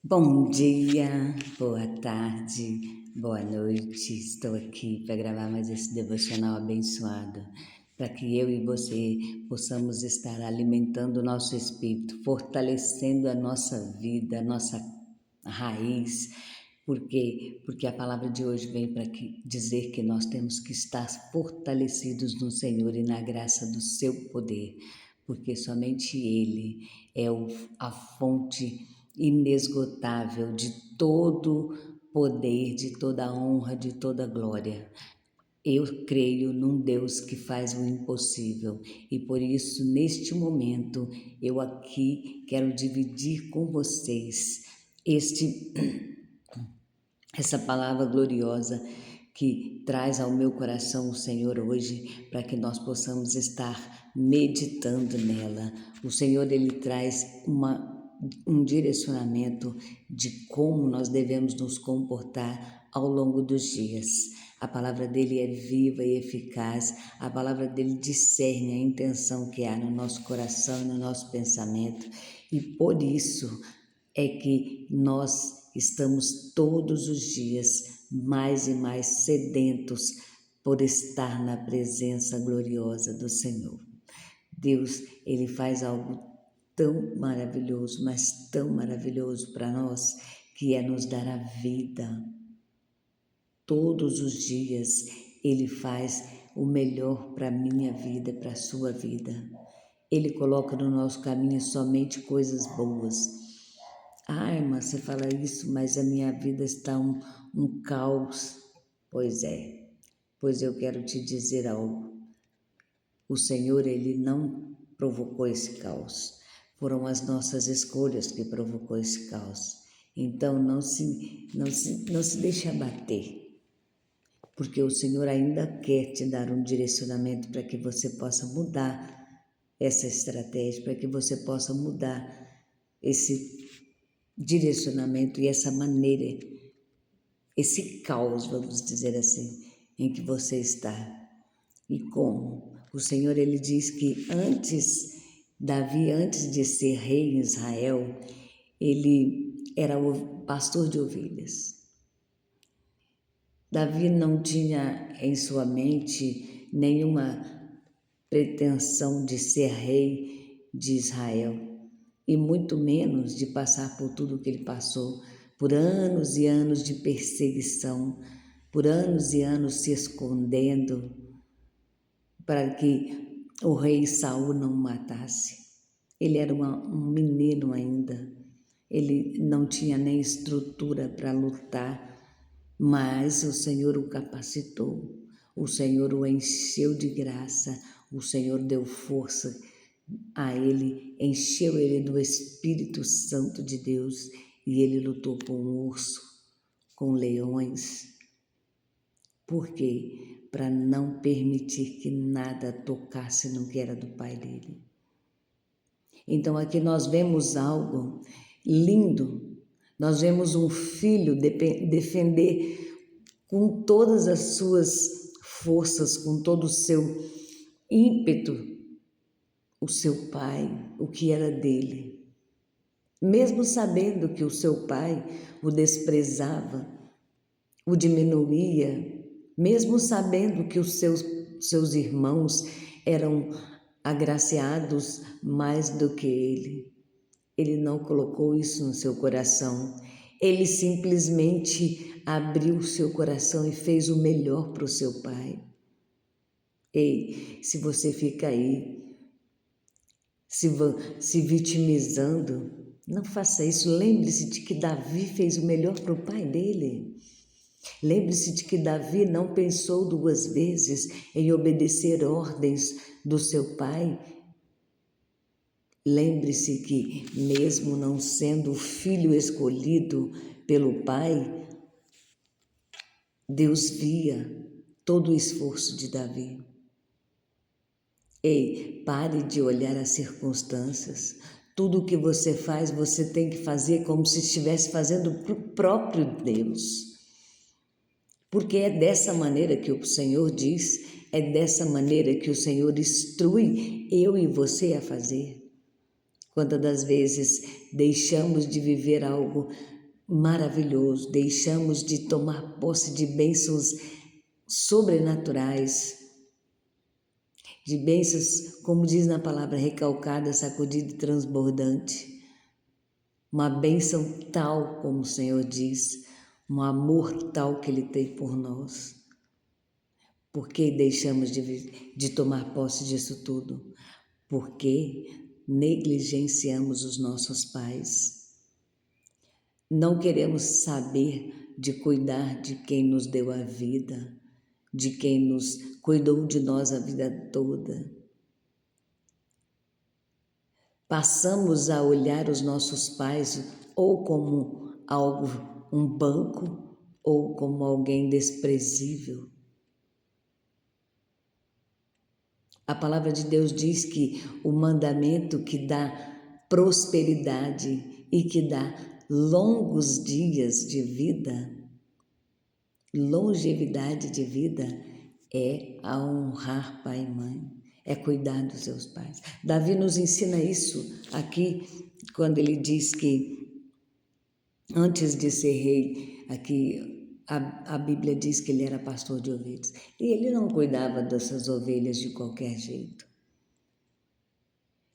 Bom dia, boa tarde, boa noite. Estou aqui para gravar mais esse devocional abençoado, para que eu e você possamos estar alimentando o nosso espírito, fortalecendo a nossa vida, a nossa raiz. Por quê? Porque a palavra de hoje vem para dizer que nós temos que estar fortalecidos no Senhor e na graça do seu poder, porque somente Ele é a fonte inesgotável de todo poder, de toda honra, de toda glória. Eu creio num Deus que faz o impossível e por isso, neste momento, eu aqui quero dividir com vocês essa palavra gloriosa que traz ao meu coração o Senhor hoje, para que nós possamos estar meditando nela. O Senhor, Ele traz um direcionamento de como nós devemos nos comportar ao longo dos dias. A palavra dele é viva e eficaz, a palavra dele discerne a intenção que há no nosso coração e no nosso pensamento, e por isso é que nós estamos todos os dias mais e mais sedentos por estar na presença gloriosa do Senhor. Deus, Ele faz algo tão maravilhoso, mas tão maravilhoso para nós, que é nos dar a vida. Todos os dias Ele faz o melhor para a minha vida, para a sua vida. Ele coloca no nosso caminho somente coisas boas. Ai, irmã, você fala isso, mas a minha vida está um caos. Pois é, pois eu quero te dizer algo. O Senhor, Ele não provocou esse caos. Foram as nossas escolhas que provocou esse caos. Então não se deixe abater, porque o Senhor ainda quer te dar um direcionamento para que você possa mudar essa estratégia, para que você possa mudar esse direcionamento e essa maneira, esse caos, vamos dizer assim, em que você está. E como? O Senhor, Ele diz que Davi, antes de ser rei em Israel, ele era o pastor de ovelhas. Davi não tinha em sua mente nenhuma pretensão de ser rei de Israel, e muito menos de passar por tudo que ele passou, por anos e anos de perseguição, por anos e anos se escondendo para que o rei Saul não o matasse. Ele era um menino ainda, ele não tinha nem estrutura para lutar, mas o Senhor o capacitou, o Senhor o encheu de graça, o Senhor deu força a ele, encheu ele do Espírito Santo de Deus, e ele lutou com um urso, com leões. Por quê? Para não permitir que nada tocasse no que era do pai dele. Então aqui nós vemos algo lindo, nós vemos um filho defender com todas as suas forças, com todo o seu ímpeto, o seu pai, o que era dele. Mesmo sabendo que o seu pai o desprezava, o diminuía, mesmo sabendo que os seus irmãos eram agraciados mais do que ele não colocou isso no seu coração. Ele simplesmente abriu o seu coração e fez o melhor para o seu pai. Ei, se você fica aí se vitimizando, não faça isso. Lembre-se de que Davi fez o melhor para o pai dele. Lembre-se de que Davi não pensou duas vezes em obedecer ordens do seu pai. Lembre-se que, mesmo não sendo o filho escolhido pelo pai, Deus via todo o esforço de Davi. Ei, pare de olhar as circunstâncias. Tudo o que você faz, você tem que fazer como se estivesse fazendo para o próprio Deus. Porque é dessa maneira que o Senhor diz, é dessa maneira que o Senhor instrui eu e você a fazer. Quantas das vezes deixamos de viver algo maravilhoso, deixamos de tomar posse de bênçãos sobrenaturais, de bênçãos, como diz na palavra, recalcada, sacudida e transbordante. Uma bênção tal como o Senhor diz, um amor tal que Ele tem por nós. Por que deixamos de tomar posse disso tudo? Porque negligenciamos os nossos pais. Não queremos saber de cuidar de quem nos deu a vida, de quem nos cuidou de nós a vida toda. Passamos a olhar os nossos pais ou como algo, um banco, ou como alguém desprezível. A palavra de Deus diz que o mandamento que dá prosperidade e que dá longos dias de vida, longevidade de vida, é a honrar pai e mãe, é cuidar dos seus pais. Davi nos ensina isso aqui, quando ele diz que antes de ser rei, aqui a Bíblia diz que ele era pastor de ovelhas. E ele não cuidava dessas ovelhas de qualquer jeito.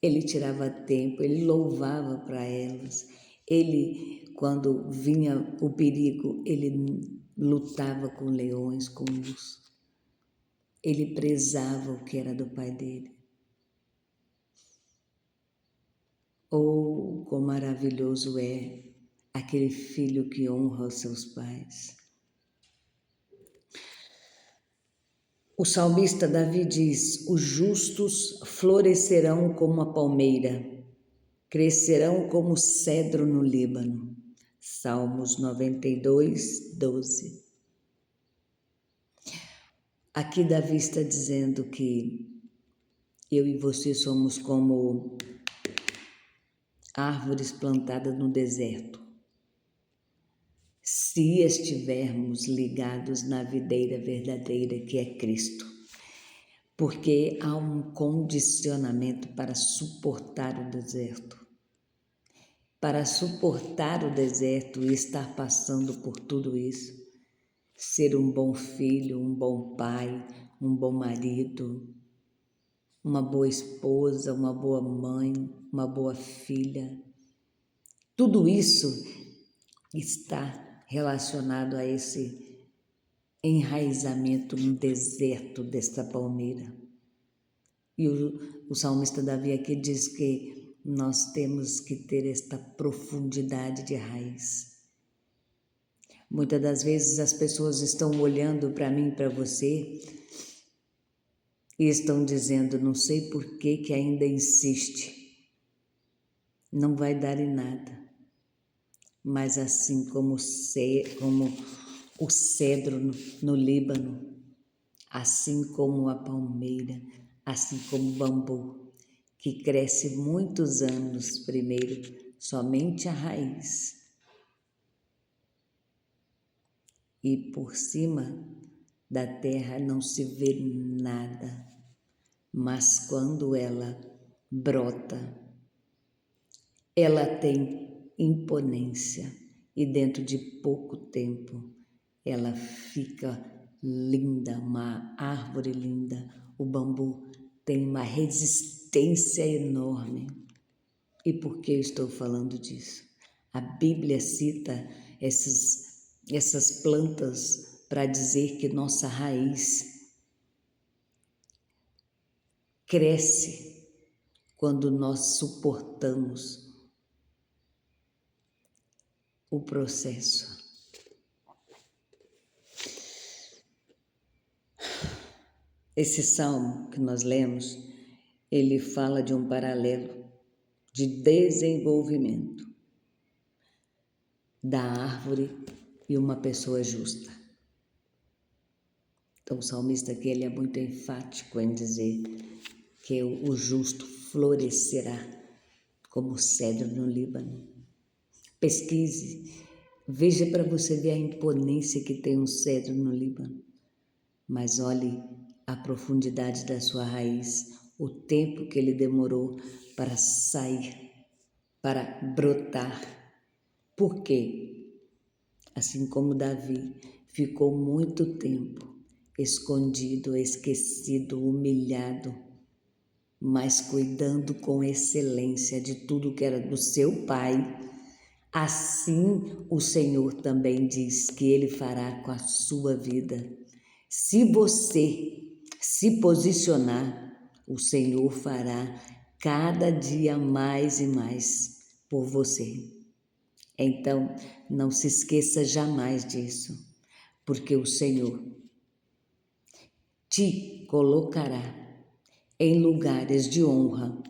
Ele tirava tempo, ele louvava para elas. Ele, quando vinha o perigo, ele lutava com leões, com ursos. Ele prezava o que era do pai dele. Oh, quão maravilhoso é aquele filho que honra os seus pais. O salmista Davi diz: os justos florescerão como a palmeira, crescerão como o cedro no Líbano. Salmos 92, 12. Aqui Davi está dizendo que eu e você somos como árvores plantadas no deserto. Se estivermos ligados na videira verdadeira que é Cristo, porque há um condicionamento para suportar o deserto. Para suportar o deserto e estar passando por tudo isso, ser um bom filho, um bom pai, um bom marido, uma boa esposa, uma boa mãe, uma boa filha, tudo isso está relacionado a esse enraizamento no deserto desta palmeira. E o salmista Davi aqui diz que nós temos que ter esta profundidade de raiz. Muitas das vezes as pessoas estão olhando para mim e para você e estão dizendo, não sei por que ainda insiste, não vai dar em nada. Mas assim como o cedro no Líbano, assim como a palmeira, assim como o bambu, que cresce muitos anos primeiro, somente a raiz. E por cima da terra não se vê nada, mas quando ela brota, ela tem imponência e dentro de pouco tempo ela fica linda, uma árvore linda. O bambu tem uma resistência enorme. E por que eu estou falando disso? A Bíblia cita essas plantas para dizer que nossa raiz cresce quando nós suportamos o processo. Esse salmo que nós lemos, ele fala de um paralelo de desenvolvimento da árvore e uma pessoa justa. Então o salmista aqui ele é muito enfático em dizer que o justo florescerá como cedro no Líbano. Pesquise, veja para você ver a imponência que tem um cedro no Líbano, mas olhe a profundidade da sua raiz, o tempo que ele demorou para sair para brotar. Por quê? Assim como Davi ficou muito tempo escondido, esquecido, humilhado, mas cuidando com excelência de tudo que era do seu pai, assim o Senhor também diz que Ele fará com a sua vida. Se você se posicionar, o Senhor fará cada dia mais e mais por você. Então, não se esqueça jamais disso, porque o Senhor te colocará em lugares de honra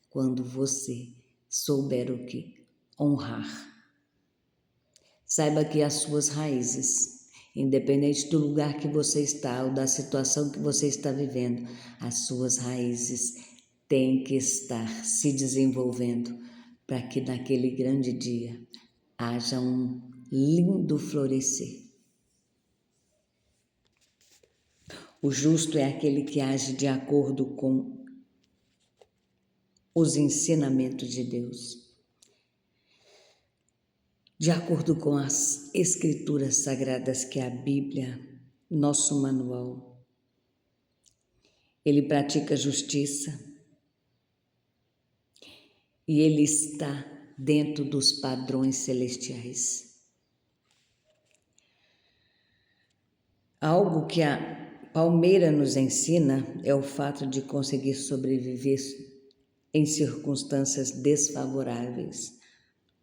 quando você souber o que honrar. Saiba que as suas raízes, independente do lugar que você está ou da situação que você está vivendo, as suas raízes têm que estar se desenvolvendo para que naquele grande dia haja um lindo florescer. O justo é aquele que age de acordo com os ensinamentos de Deus, de acordo com as Escrituras Sagradas, que é a Bíblia, nosso manual. Ele pratica justiça e ele está dentro dos padrões celestiais. Algo que a palmeira nos ensina é o fato de conseguir sobreviver em circunstâncias desfavoráveis,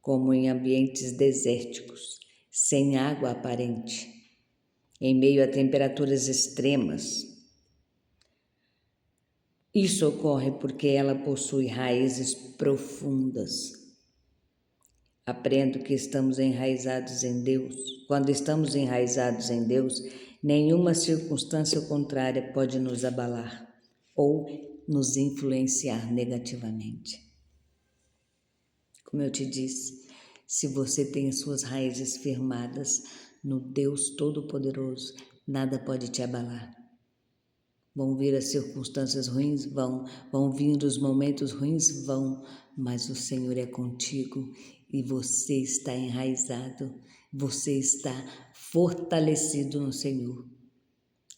como em ambientes desérticos, sem água aparente, em meio a temperaturas extremas. Isso ocorre porque ela possui raízes profundas. Aprendo que estamos enraizados em Deus. Quando estamos enraizados em Deus, nenhuma circunstância contrária pode nos abalar ou nos influenciar negativamente. Como eu te disse, se você tem as suas raízes firmadas no Deus Todo-Poderoso, nada pode te abalar. Vão vir as circunstâncias ruins? Vão vir os momentos ruins? Vão, mas o Senhor é contigo e você está enraizado, você está fortalecido no Senhor.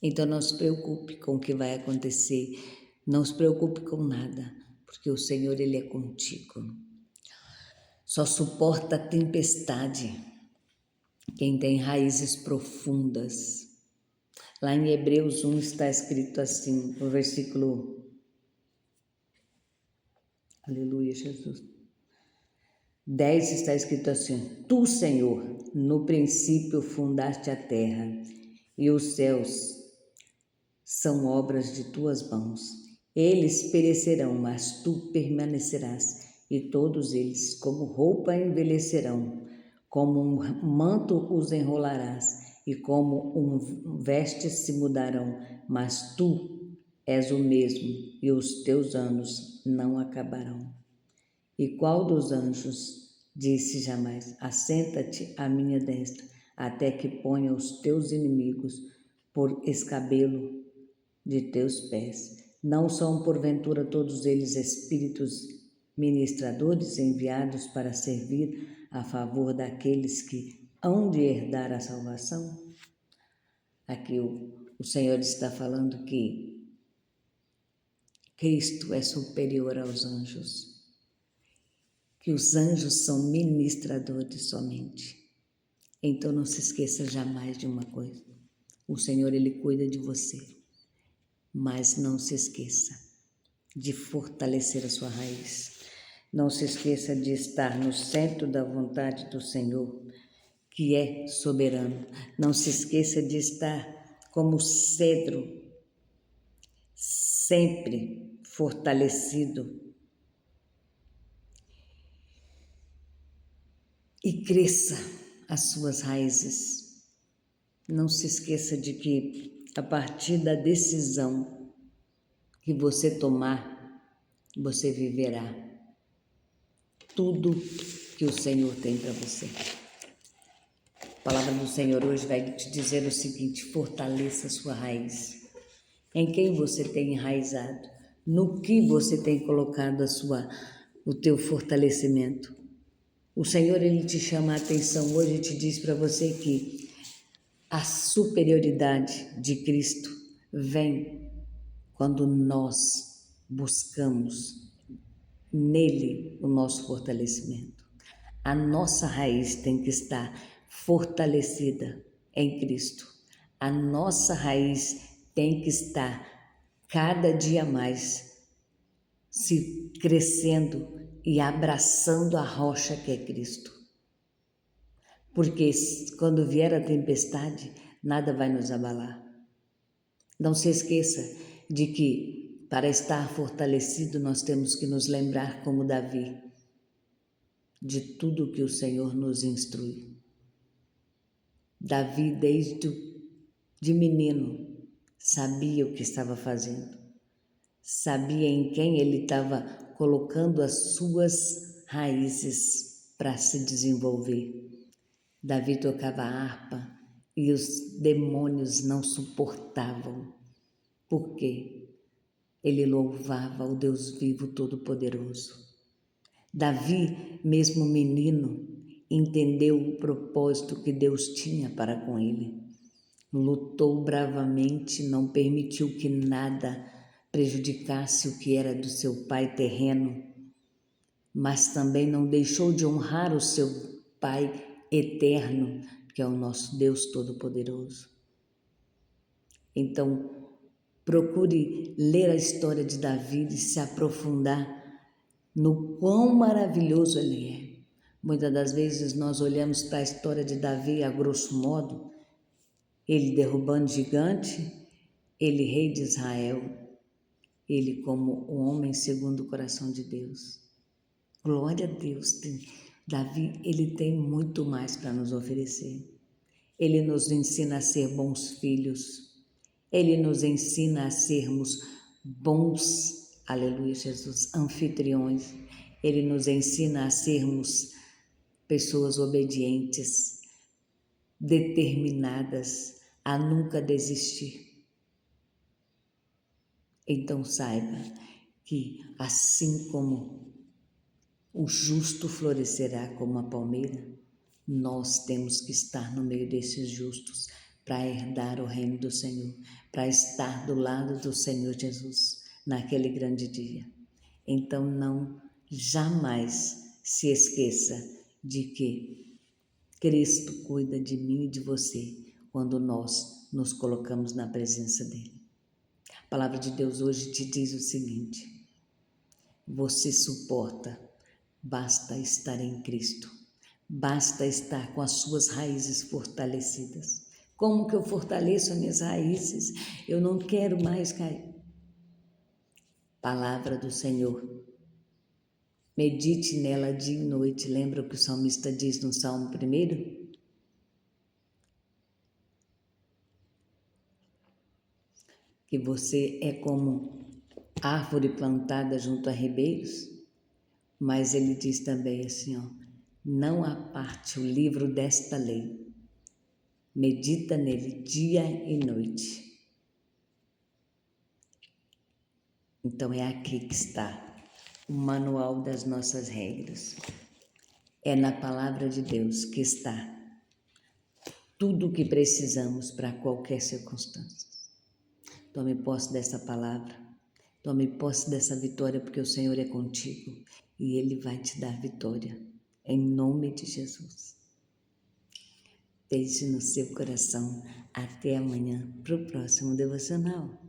Então não se preocupe com o que vai acontecer, não se preocupe com nada, porque o Senhor, Ele é contigo. Só suporta a tempestade quem tem raízes profundas. Lá em Hebreus 1 está escrito assim, no versículo, aleluia, Jesus, 10 está escrito assim: Tu, Senhor, no princípio fundaste a terra, e os céus são obras de tuas mãos. Eles perecerão, mas tu permanecerás, e todos eles, como roupa, envelhecerão, como um manto os enrolarás, e como um veste se mudarão, mas tu és o mesmo, e os teus anos não acabarão. E qual dos anjos disse jamais: Assenta-te à minha destra, até que ponha os teus inimigos por escabelo de teus pés? Não são porventura todos eles espíritos ministradores enviados para servir a favor daqueles que hão de herdar a salvação? Aqui o Senhor está falando que Cristo é superior aos anjos, que os anjos são ministradores somente. Então não se esqueça jamais de uma coisa: o Senhor, Ele cuida de você, mas não se esqueça de fortalecer a sua raiz. Não se esqueça de estar no centro da vontade do Senhor, que é soberano. Não se esqueça de estar como cedro, sempre fortalecido. E cresça as suas raízes. Não se esqueça de que a partir da decisão que você tomar, você viverá tudo que o Senhor tem para você. A palavra do Senhor hoje vai te dizer o seguinte: fortaleça a sua raiz. Em quem você tem enraizado? No que você tem colocado a sua o teu fortalecimento. O Senhor, Ele te chama a atenção hoje e te diz para você que a superioridade de Cristo vem quando nós buscamos nele o nosso fortalecimento. A nossa raiz tem que estar fortalecida em Cristo. A nossa raiz tem que estar cada dia mais se crescendo e abraçando a rocha que é Cristo. Porque quando vier a tempestade, nada vai nos abalar. Não se esqueça de que para estar fortalecido nós temos que nos lembrar como Davi de tudo que o Senhor nos instrui. Davi, de menino, sabia o que estava fazendo, sabia em quem ele estava colocando as suas raízes para se desenvolver. Davi tocava a harpa e os demônios não suportavam. Por quê? Ele louvava o Deus vivo todo-poderoso. Davi, mesmo menino, entendeu o propósito que Deus tinha para com ele. Lutou bravamente, não permitiu que nada prejudicasse o que era do seu pai terreno, mas também não deixou de honrar o seu Pai eterno, que é o nosso Deus Todo-Poderoso. Então, procure ler a história de Davi e se aprofundar no quão maravilhoso ele é. Muitas das vezes nós olhamos para a história de Davi a grosso modo, ele derrubando gigante, ele rei de Israel, ele como um homem segundo o coração de Deus. Glória a Deus. Davi, ele tem muito mais para nos oferecer. Ele nos ensina a ser bons filhos. Ele nos ensina a sermos bons, aleluia Jesus, anfitriões. Ele nos ensina a sermos pessoas obedientes, determinadas a nunca desistir. Então saiba que assim como o justo florescerá como a palmeira, nós temos que estar no meio desses justos para herdar o reino do Senhor, para estar do lado do Senhor Jesus naquele grande dia. Então não jamais se esqueça de que Cristo cuida de mim e de você quando nós nos colocamos na presença dele. A palavra de Deus hoje te diz o seguinte: você suporta, basta estar em Cristo, basta estar com as suas raízes fortalecidas. Como que eu fortaleço as minhas raízes? Eu não quero mais cair. Palavra do Senhor. Medite nela dia e noite. Lembra o que o salmista diz no Salmo 1? Que você é como árvore plantada junto a ribeiros, mas ele diz também assim, ó, não aparte o livro desta lei, medita nele dia e noite. Então é aqui que está o manual das nossas regras. É na palavra de Deus que está tudo o que precisamos para qualquer circunstância. Tome posse dessa palavra, tome posse dessa vitória, porque o Senhor é contigo e Ele vai te dar vitória, em nome de Jesus. Deixe no seu coração. Até amanhã para o próximo devocional.